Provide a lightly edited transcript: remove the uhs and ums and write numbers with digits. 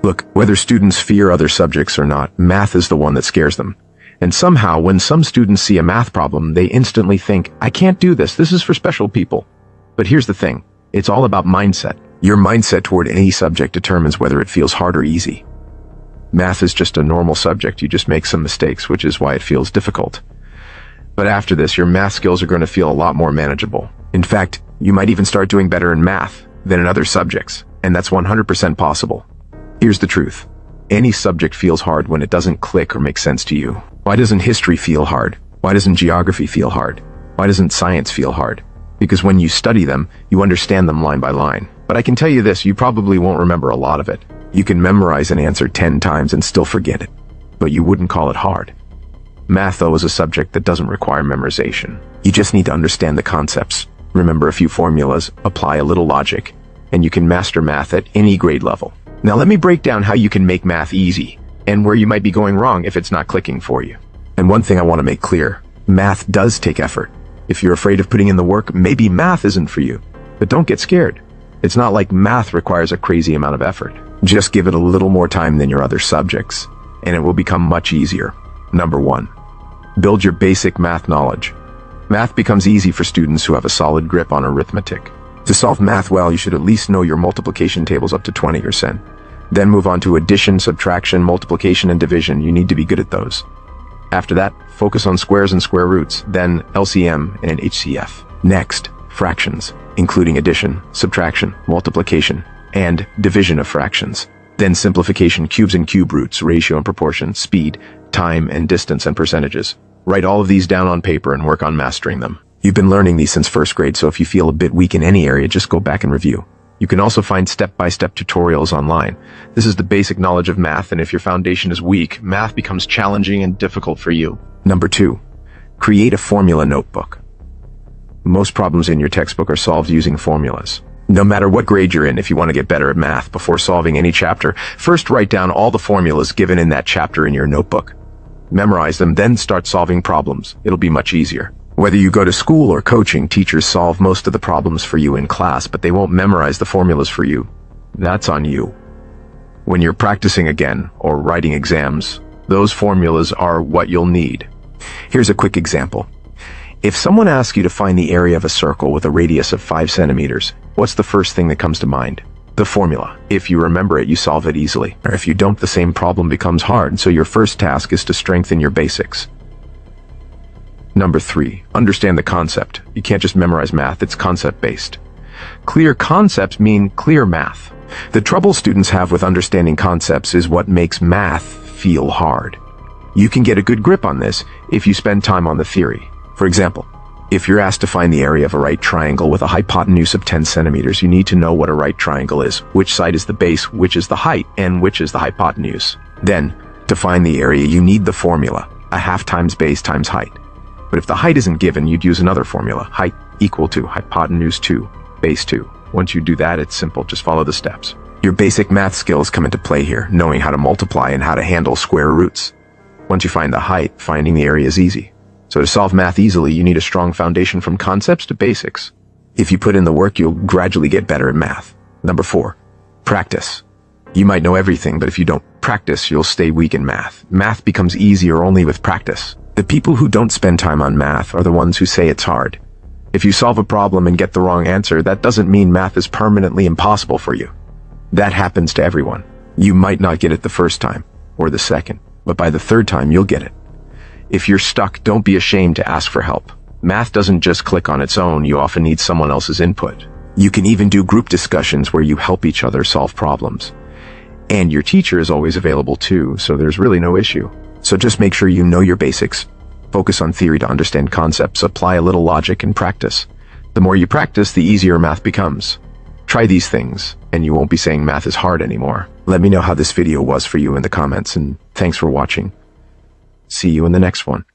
Look, whether students fear other subjects or not, math is the one that scares them. And somehow, when some students see a math problem, they instantly think, I can't do this, this is for special people. But here's the thing, it's all about mindset. Your mindset toward any subject determines whether it feels hard or easy. Math is just a normal subject, you just make some mistakes, which is why it feels difficult. But after this, your math skills are going to feel a lot more manageable. In fact, you might even start doing better in math than in other subjects, and that's 100% possible. Here's the truth. Any subject feels hard when it doesn't click or make sense to you. Why doesn't history feel hard? Why doesn't geography feel hard? Why doesn't science feel hard? Because when you study them, you understand them line by line. But I can tell you this, you probably won't remember a lot of it. You can memorize an answer 10 times and still forget it. But you wouldn't call it hard. Math, though, is a subject that doesn't require memorization. You just need to understand the concepts, remember a few formulas, apply a little logic, and you can master math at any grade level. Now let me break down how you can make math easy, and where you might be going wrong if it's not clicking for you. And one thing I want to make clear, math does take effort. If you're afraid of putting in the work, maybe math isn't for you. But don't get scared. It's not like math requires a crazy amount of effort. Just give it a little more time than your other subjects, and it will become much easier. Number 1. Build your basic math knowledge. Math becomes easy for students who have a solid grip on arithmetic. To solve math well, you should at least know your multiplication tables up to 20%. Then move on to addition, subtraction, multiplication, and division. You need to be good at those. After that, focus on squares and square roots, then LCM and HCF. Next, fractions, including addition, subtraction, multiplication, and division of fractions. Then simplification, cubes and cube roots, ratio and proportion, speed, time and distance and percentages. Write all of these down on paper and work on mastering them. You've been learning these since first grade, so if you feel a bit weak in any area, just go back and review. You can also find step-by-step tutorials online. This is the basic knowledge of math, and if your foundation is weak, math becomes challenging and difficult for you. Number 2, create a formula notebook. Most problems in your textbook are solved using formulas. No matter what grade you're in, if you want to get better at math before solving any chapter, first write down all the formulas given in that chapter in your notebook. Memorize them, then start solving problems. It'll be much easier. Whether you go to school or coaching, teachers solve most of the problems for you in class, but they won't memorize the formulas for you. That's on you. When you're practicing again, or writing exams, those formulas are what you'll need. Here's a quick example. If someone asks you to find the area of a circle with a radius of 5 centimeters, what's the first thing that comes to mind? The formula. If you remember it, you solve it easily. Or if you don't, the same problem becomes hard, so your first task is to strengthen your basics. Number 3, understand the concept. You can't just memorize math, it's concept-based. Clear concepts mean clear math. The trouble students have with understanding concepts is what makes math feel hard. You can get a good grip on this if you spend time on the theory. For example, if you're asked to find the area of a right triangle with a hypotenuse of 10 centimeters, you need to know what a right triangle is, which side is the base, which is the height, and which is the hypotenuse. Then, to find the area, you need the formula, a half times base times height. But if the height isn't given, you'd use another formula, height equal to hypotenuse 2, base 2. Once you do that, it's simple, just follow the steps. Your basic math skills come into play here, knowing how to multiply and how to handle square roots. Once you find the height, finding the area is easy. So to solve math easily, you need a strong foundation from concepts to basics. If you put in the work, you'll gradually get better at math. Number 4, practice. You might know everything, but if you don't practice, you'll stay weak in math. Math becomes easier only with practice. The people who don't spend time on math are the ones who say it's hard. If you solve a problem and get the wrong answer, that doesn't mean math is permanently impossible for you. That happens to everyone. You might not get it the first time, or the second, but by the third time, you'll get it. If you're stuck, don't be ashamed to ask for help. Math doesn't just click on its own, you often need someone else's input. You can even do group discussions where you help each other solve problems. And your teacher is always available too, so there's really no issue. So just make sure you know your basics. Focus on theory to understand concepts, apply a little logic, and practice. The more you practice, the easier math becomes. Try these things, and you won't be saying math is hard anymore. Let me know how this video was for you in the comments, and thanks for watching. See you in the next one.